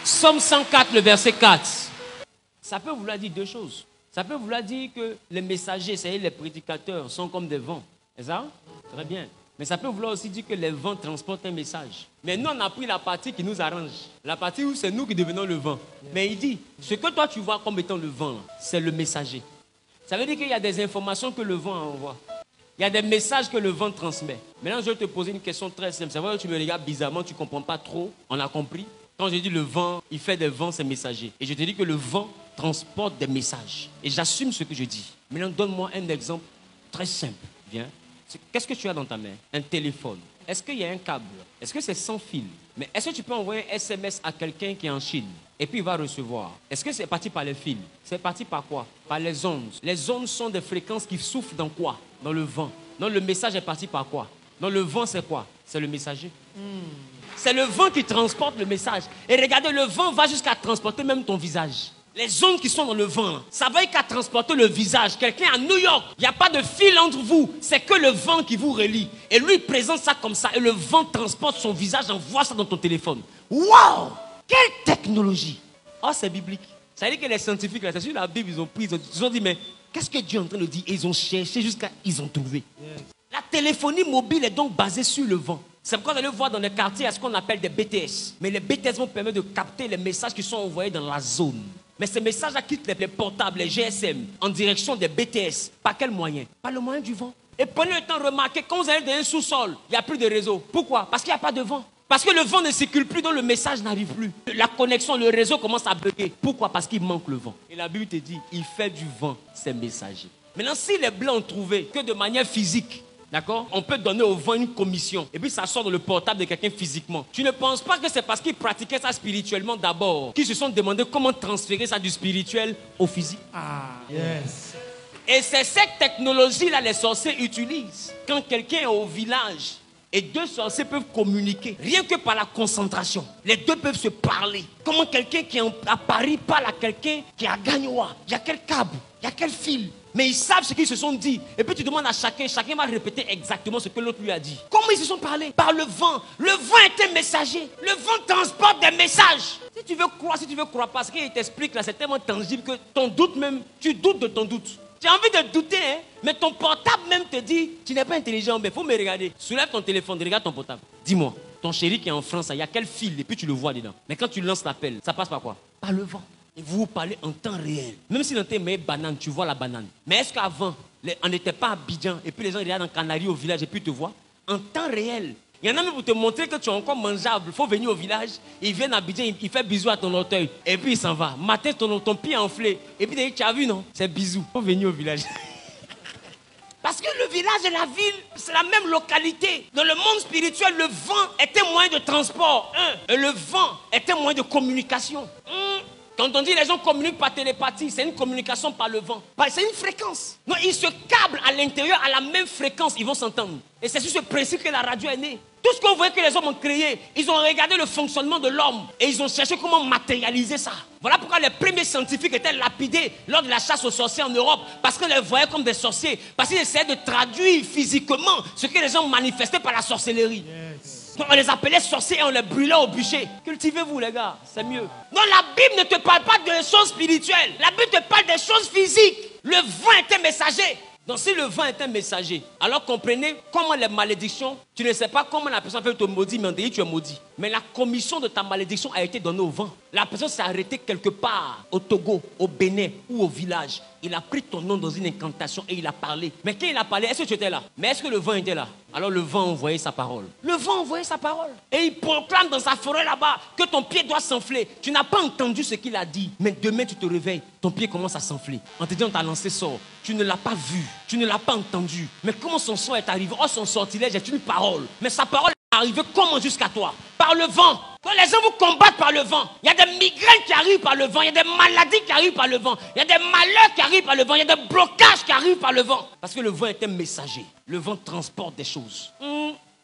Somme 104, le verset 4. Ça peut vouloir dire deux choses. Ça peut vouloir dire que les messagers, c'est-à-dire les prédicateurs, sont comme des vents. C'est ça? Très bien. Mais ça peut vouloir aussi dire que les vents transportent un message. Mais nous, on a pris la partie qui nous arrange. La partie où c'est nous qui devenons le vent. Mais il dit, ce que toi tu vois comme étant le vent, c'est le messager. Ça veut dire qu'il y a des informations que le vent envoie. Il y a des messages que le vent transmet. Maintenant, je vais te poser une question très simple. C'est vrai que tu me regardes bizarrement, tu ne comprends pas trop. On a compris. Quand je dis le vent, il fait des vents, c'est messager. Et je te dis que le vent transporte des messages. Et j'assume ce que je dis. Maintenant, donne-moi un exemple très simple. Viens. Qu'est-ce que tu as dans ta main? Un téléphone. Est-ce qu'il y a un câble? Est-ce que c'est sans fil? Mais est-ce que tu peux envoyer un SMS à quelqu'un qui est en Chine? Et puis il va recevoir. Est-ce que c'est parti par les fils? C'est parti par quoi? Par les ondes. Les ondes sont des fréquences qui soufflent dans quoi? Dans le vent. Donc le message est parti par quoi? Donc le vent c'est quoi? C'est le messager. C'est le vent qui transporte le message. Et regardez, le vent va jusqu'à transporter même ton visage. Les ondes qui sont dans le vent, ça va qu'à transporter le visage. Quelqu'un à New York, il n'y a pas de fil entre vous. C'est que le vent qui vous relie. Et lui, il présente ça comme ça. Et le vent transporte son visage, envoie ça dans ton téléphone. Waouh! Quelle technologie! Oh, c'est biblique. Ça veut dire que les scientifiques, là, c'est sur la Bible, ils ont dit, mais qu'est-ce que Dieu est en train de dire? Et ils ont cherché jusqu'à ils ont trouvé. Yes. La téléphonie mobile est donc basée sur le vent. C'est pourquoi vous allez voir dans les quartiers, il y a ce qu'on appelle des BTS. Mais les BTS vont permettre de capter les messages qui sont envoyés dans la zone. Mais ces messages-là quittent les portables, les GSM, en direction des BTS. Par quel moyen? Par le moyen du vent. Et prenez le temps de remarquer, quand vous allez dans un sous-sol, il n'y a plus de réseau. Pourquoi? Parce qu'il n'y a pas de vent. Parce que le vent ne circule plus, donc le message n'arrive plus. La connexion, le réseau commence à bugger. Pourquoi? Parce qu'il manque le vent. Et la Bible te dit, il fait du vent ses messagers. Maintenant, si les Blancs ont trouvé que de manière physique, d'accord, on peut donner au vent une commission et puis ça sort dans le portable de quelqu'un physiquement. Tu ne penses pas que c'est parce qu'ils pratiquaient ça spirituellement d'abord qu'ils se sont demandé comment transférer ça du spirituel au physique? Ah, yes. Et c'est cette technologie-là les sorciers utilisent. Quand quelqu'un est au village et deux sorciers peuvent communiquer, rien que par la concentration, les deux peuvent se parler. Comment quelqu'un qui est à Paris parle à quelqu'un qui est à Gagnoa? Il y a quel câble? Il y a quel fil? Mais ils savent ce qu'ils se sont dit. Et puis tu demandes à chacun va répéter exactement ce que l'autre lui a dit. Comment ils se sont parlé? Par le vent. Le vent est un messager. Le vent transporte des messages. Si tu veux croire pas, ce qu'il t'explique là, c'est tellement tangible que ton doute même, tu doutes de ton doute. Tu as envie de douter, hein? Mais ton portable même te dit, tu n'es pas intelligent, mais il faut me regarder. Soulève ton téléphone, regarde ton portable. Dis-moi, ton chéri qui est en France, il y a quel fil? Et puis tu le vois dedans. Mais quand tu lances l'appel, ça passe par quoi? Par le vent. Et vous vous parlez en temps réel. Même si dans tes mains banane, tu vois la banane. Mais est-ce qu'avant, on n'était pas à Abidjan et puis les gens regardent en Canaries au village et puis te voient? En temps réel. Il y en a même pour te montrer que tu es encore mangeable. Il faut venir au village. Ils viennent à Abidjan, il fait bisous à ton orteil. Et puis il s'en va. Matin, ton pied enflé. Et puis tu as vu, non? C'est bisous. Il faut venir au village. Parce que le village et la ville, c'est la même localité. Dans le monde spirituel, le vent est un moyen de transport. Et le vent est un moyen de communication. Quand on dit les gens communiquent par télépathie, c'est une communication par le vent. C'est une fréquence. Non, ils se câblent à l'intérieur à la même fréquence, ils vont s'entendre. Et c'est sur ce principe que la radio est née. Tout ce qu'on voyait que les hommes ont créé, ils ont regardé le fonctionnement de l'homme et ils ont cherché comment matérialiser ça. Voilà pourquoi les premiers scientifiques étaient lapidés lors de la chasse aux sorciers en Europe, parce qu'on les voyait comme des sorciers, parce qu'ils essayaient de traduire physiquement ce que les gens manifestaient par la sorcellerie. Yes. Donc on les appelait sorciers et on les brûlait au bûcher. Cultivez-vous les gars, c'est mieux. Non, la Bible ne te parle pas des choses spirituelles, la Bible te parle des choses physiques. Le vent est un messager. Donc si le vent est un messager, alors comprenez comment les malédictions, tu ne sais pas comment la personne peut te maudire, mais on te dit tu es maudit. Mais la commission de ta malédiction a été donnée au vent. La personne s'est arrêtée quelque part, au Togo, au Bénin ou au village. Il a pris ton nom dans une incantation et il a parlé. Mais quand il a parlé, est-ce que tu étais là? Mais est-ce que le vent était là? Alors le vent envoyait sa parole. Le vent envoyait sa parole. Et il proclame dans sa forêt là-bas que ton pied doit s'enfler. Tu n'as pas entendu ce qu'il a dit. Mais demain tu te réveilles, ton pied commence à s'enfler. On te dit on t'a lancé sort. Tu ne l'as pas vu. Tu ne l'as pas entendu. Mais comment son sort est arrivé? Oh, son sortilège est une parole. Mais sa parole est arrivée comment jusqu'à toi? Par le vent. Quand les gens vous combattent par le vent, il y a des migraines qui arrivent par le vent, il y a des maladies qui arrivent par le vent, il y a des malheurs qui arrivent par le vent, il y a des blocages qui arrivent par le vent. Parce que le vent est un messager. Le vent transporte des choses.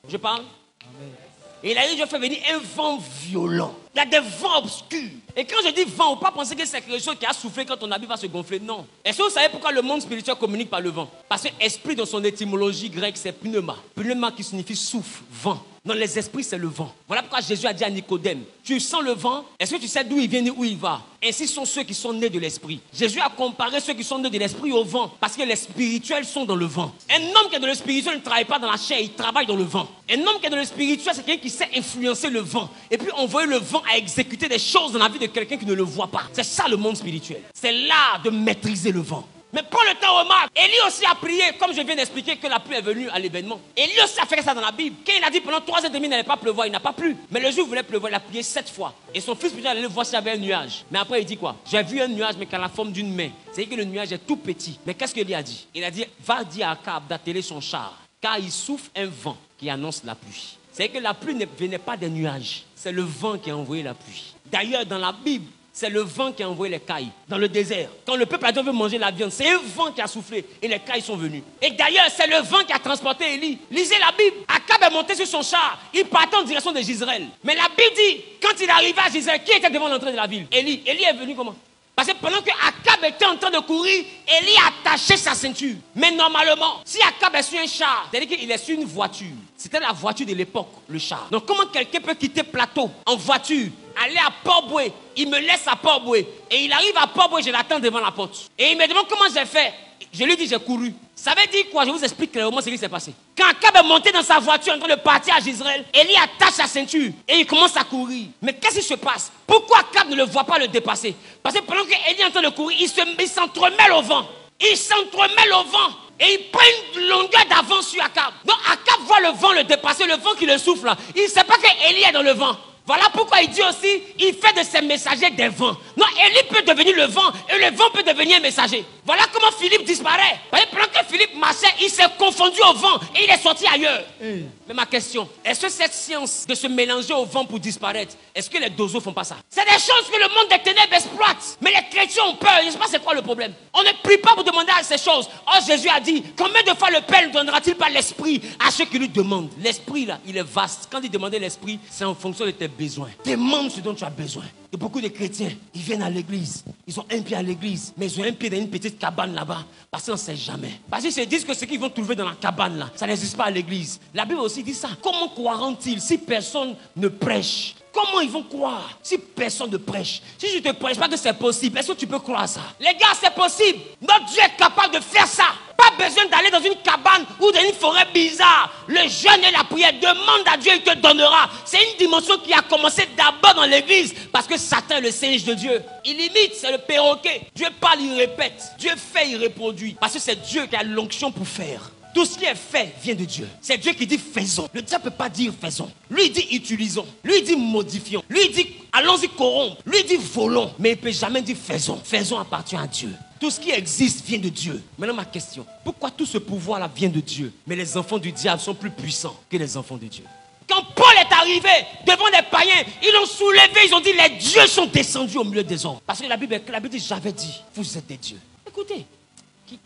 Je parle? Amen. Et il a dit, je fais venir un vent violent. Il y a des vents obscurs. Et quand je dis vent, on ne peut pas penser que c'est quelque chose qui a soufflé quand ton habit va se gonfler. Non. Est-ce que vous savez pourquoi le monde spirituel communique par le vent? Parce que esprit, dans son étymologie grecque, c'est pneuma. Pneuma qui signifie souffle, vent. Dans les esprits, c'est le vent. Voilà pourquoi Jésus a dit à Nicodème, tu sens le vent, est-ce que tu sais d'où il vient et où il va? Ainsi sont ceux qui sont nés de l'esprit. Jésus a comparé ceux qui sont nés de l'esprit au vent, parce que les spirituels sont dans le vent. Un homme qui est dans le spirituel ne travaille pas dans la chair, il travaille dans le vent. Un homme qui est dans le spirituel, c'est quelqu'un qui sait influencer le vent, et puis envoyer le vent à exécuter des choses dans la vie de quelqu'un qui ne le voit pas. C'est ça le monde spirituel. C'est l'art de maîtriser le vent. Mais prends le temps, remarque. Élie aussi a prié, comme je viens d'expliquer que la pluie est venue à l'événement. Élie aussi a fait ça dans la Bible. Quand il a dit pendant 3 heures et demie, il n'allait pas pleuvoir, il n'a pas plu. Mais le jour où il voulait pleuvoir, il a prié 7 fois. Et son fils spirituel allait voir s'il y avait un nuage. Mais après, il dit quoi? J'ai vu un nuage, mais qui a la forme d'une main. C'est-à-dire que le nuage est tout petit. Mais qu'est-ce qu'Élie a dit? Il a dit, va dire à Akab d'atteler son char, car il souffle un vent qui annonce la pluie. C'est-à-dire que la pluie ne venait pas des nuages. C'est le vent qui a envoyé la pluie. D'ailleurs, dans la Bible, c'est le vent qui a envoyé les cailles dans le désert. Quand le peuple a dit veut manger la viande, c'est un vent qui a soufflé et les cailles sont venues. Et d'ailleurs, c'est le vent qui a transporté Élie. Lisez la Bible. Akab est monté sur son char. Il partait en direction de Gisraël. Mais la Bible dit, quand il arrivait à Gisraël, qui était devant l'entrée de la ville? Élie. Élie est venu comment? Parce que pendant que Akab était en train de courir, Élie attachait sa ceinture. Mais normalement, si Akab est sur un char, c'est-à-dire qu'il est sur une voiture. C'était la voiture de l'époque, le char. Donc comment quelqu'un peut quitter Plateau en voiture, aller à Port-Boué, il me laisse à Port-Boué, et il arrive à Port-Boué, je l'attends devant la porte. Et il me demande comment j'ai fait. Je lui dis j'ai couru. Ça veut dire quoi? Je vous explique clairement ce qui s'est passé. Quand Akab est monté dans sa voiture en train de partir à Gisraël, Élie attache sa ceinture et il commence à courir. Mais qu'est-ce qui se passe? Pourquoi Akab ne le voit pas le dépasser? Parce que pendant qu'Élie est en train de courir, il s'entremêle au vent. Il s'entremêle au vent. Et il prend une longueur d'avance sur Akab. Donc Akab voit le vent le dépasser, le vent qui le souffle là. Il ne sait pas qu'Élie est dans le vent. Voilà pourquoi il dit aussi, il fait de ses messagers des vents. Non, Élie peut devenir le vent et le vent peut devenir un messager. Voilà comment Philippe disparaît. Pendant que Philippe marchait, il s'est confondu au vent et il est sorti ailleurs. Mais ma question, est-ce que cette science de se mélanger au vent pour disparaître, est-ce que les dozos font pas ça? C'est des choses que le monde des ténèbres exploite. Mais les chrétiens ont peur. Je ne sais pas c'est quoi le problème. On ne prie pas pour demander à ces choses. Oh, Jésus a dit, combien de fois le Père ne donnera-t-il pas l'esprit à ceux qui lui demandent? L'esprit là, il est vaste. Quand il demandait l'esprit, c'est en fonction de tes besoins. Demande ce dont tu as besoin. Et beaucoup de chrétiens, ils viennent à l'église. Ils ont un pied à l'église, mais ils ont un pied dans une petite cabane là-bas. Parce qu'on ne sait jamais. Parce qu'ils se disent que ce qu'ils vont trouver dans la cabane là, ça n'existe pas à l'église. La Bible aussi dit ça. Comment croiront-ils si personne ne prêche? Comment ils vont croire si personne ne prêche? Si je ne te prêche pas que c'est possible, est-ce que tu peux croire ça? Les gars, c'est possible. Notre Dieu est capable de faire ça. Pas besoin d'aller dans une cabane ou dans une forêt bizarre. Le jeûne et la prière, demande à Dieu, il te donnera. C'est une dimension qui a commencé d'abord dans l'église. Parce que Satan est le singe de Dieu. Il imite, c'est le perroquet. Dieu parle, il répète. Dieu fait, il reproduit. Parce que c'est Dieu qui a l'onction pour faire. Tout ce qui est fait vient de Dieu. C'est Dieu qui dit faisons. Le diable ne peut pas dire faisons. Lui il dit utilisons. Lui il dit modifions. Lui il dit allons-y corrompre. Lui il dit volons. Mais il ne peut jamais dire faisons. Faisons appartient à Dieu. Tout ce qui existe vient de Dieu. Maintenant ma question. Pourquoi tout ce pouvoir-là vient de Dieu? Mais les enfants du diable sont plus puissants que les enfants de Dieu. Quand Paul est arrivé devant les païens, ils l'ont soulevé, ils ont dit les dieux sont descendus au milieu des hommes. Parce que la Bible dit j'avais dit, vous êtes des dieux. Écoutez,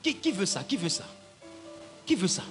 qui veut ça? Qui veut ça? Qui veut ça?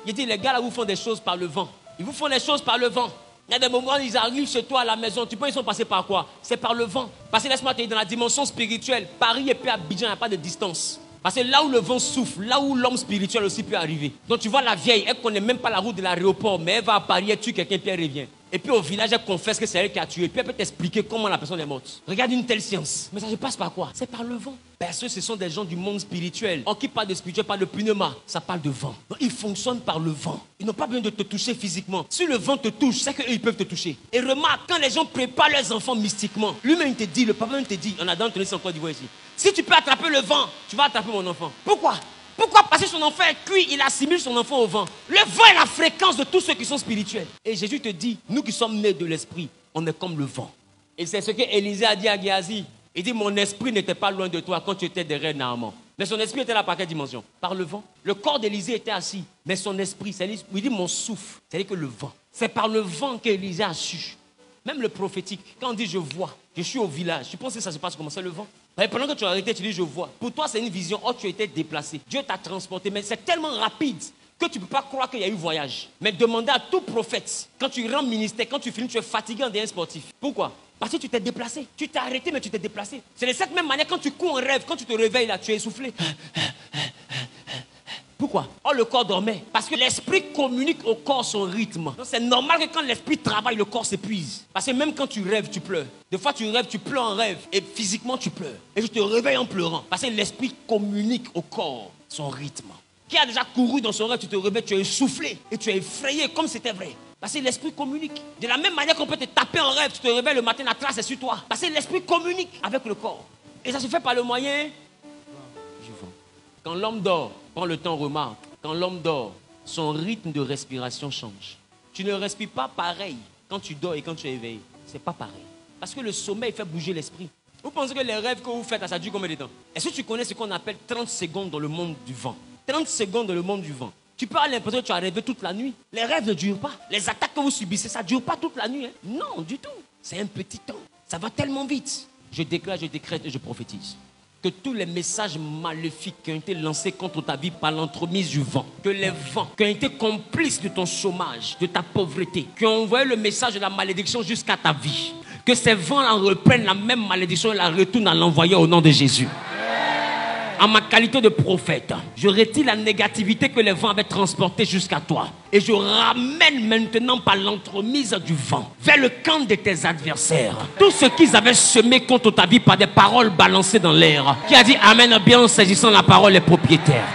Il dit, les gars là vous font des choses par le vent. Ils vous font des choses par le vent. Il y a des moments où ils arrivent chez toi à la maison. Tu penses qu'ils sont passés par quoi? C'est par le vent. Parce que laisse-moi te dire, dans la dimension spirituelle, Paris et puis Abidjan, il n'y a pas de distance. Parce que là où le vent souffle, là où l'homme spirituel aussi peut arriver. Donc tu vois la vieille, elle ne connaît même pas la route de l'aéroport, mais elle va à Paris, elle tue quelqu'un, puis elle revient. Et puis au village, elle confesse que c'est elle qui a tué. Puis elle peut t'expliquer comment la personne est morte. Regarde une telle science. Mais ça se passe par quoi? C'est par le vent. Parce que ce sont des gens du monde spirituel. Or qui parle de spirituel, parle de pneuma. Ça parle de vent. Donc ils fonctionnent par le vent. Ils n'ont pas besoin de te toucher physiquement. Si le vent te touche, c'est qu'eux, ils peuvent te toucher. Et remarque, quand les gens préparent leurs enfants mystiquement, lui-même te dit, le papa même te dit, on a dans le encore d'Ivoire ici. Si tu peux attraper le vent, tu vas attraper mon enfant. Pourquoi? Pourquoi? Parce que son enfant est cuit, il assimile son enfant au vent. Le vent est la fréquence de tous ceux qui sont spirituels. Et Jésus te dit, nous qui sommes nés de l'esprit, on est comme le vent. Et c'est ce que Élisée a dit à Géasi. Il dit, mon esprit n'était pas loin de toi quand tu étais derrière Naaman. Mais son esprit était là par quelle dimension? Par le vent. Le corps d'Élisée était assis, mais son esprit, c'est-à-dire, il dit mon souffle, c'est-à-dire que le vent. C'est par le vent qu'Élisée a su. Même le prophétique, quand on dit je vois, je suis au village, tu penses que ça se passe comment? C'est le vent. Et pendant que tu as arrêté, tu dis je vois. Pour toi, c'est une vision. Oh, tu as été déplacé. Dieu t'a transporté, mais c'est tellement rapide que tu ne peux pas croire qu'il y a eu voyage. Mais demandez à tout prophète, quand tu rends ministère, quand tu finis, tu es fatigué en derrière sportif. Pourquoi? Parce que tu t'es déplacé. Tu t'es arrêté, mais tu t'es déplacé. C'est de cette même manière, quand tu cours en rêve, quand tu te réveilles là, tu es essoufflé. quoi? Oh, le corps dormait. Parce que l'esprit communique au corps son rythme. Donc c'est normal que quand l'esprit travaille, le corps s'épuise. Parce que même quand tu rêves, tu pleures. Des fois tu rêves, tu pleures en rêve. Et physiquement tu pleures. Et tu te réveilles en pleurant. Parce que l'esprit communique au corps son rythme. Qui a déjà couru dans son rêve, tu te réveilles, tu es essoufflé. Et tu es effrayé comme c'était vrai. Parce que l'esprit communique. De la même manière qu'on peut te taper en rêve, tu te réveilles le matin, la trace est sur toi. Parce que l'esprit communique avec le corps. Et ça se fait par le moyen du vent. Quand l'homme dort, prends le temps, remarque. Quand l'homme dort, son rythme de respiration change. Tu ne respires pas pareil quand tu dors et quand tu es éveillé. C'est pas pareil. Parce que le sommeil fait bouger l'esprit. Vous pensez que les rêves que vous faites, ça dure combien de temps? Est-ce que tu connais ce qu'on appelle 30 secondes dans le monde du vent? 30 secondes dans le monde du vent. Tu peux avoir l'impression que tu as rêvé toute la nuit. Les rêves ne durent pas. Les attaques que vous subissez, ça ne dure pas toute la nuit. Hein? Non, du tout. C'est un petit temps. Ça va tellement vite. Je déclare, je décrète et je prophétise que tous les messages maléfiques qui ont été lancés contre ta vie par l'entremise du vent, que les vents qui ont été complices de ton chômage, de ta pauvreté, qui ont envoyé le message de la malédiction jusqu'à ta vie, que ces vents-là reprennent la même malédiction et la retournent à l'envoyer au nom de Jésus. En ma qualité de prophète, je retire la négativité que les vents avaient transportée jusqu'à toi. Et je ramène maintenant par l'entremise du vent vers le camp de tes adversaires. Tout ce qu'ils avaient semé contre ta vie par des paroles balancées dans l'air. Qui a dit Amen bien en saisissant la parole est propriétaire.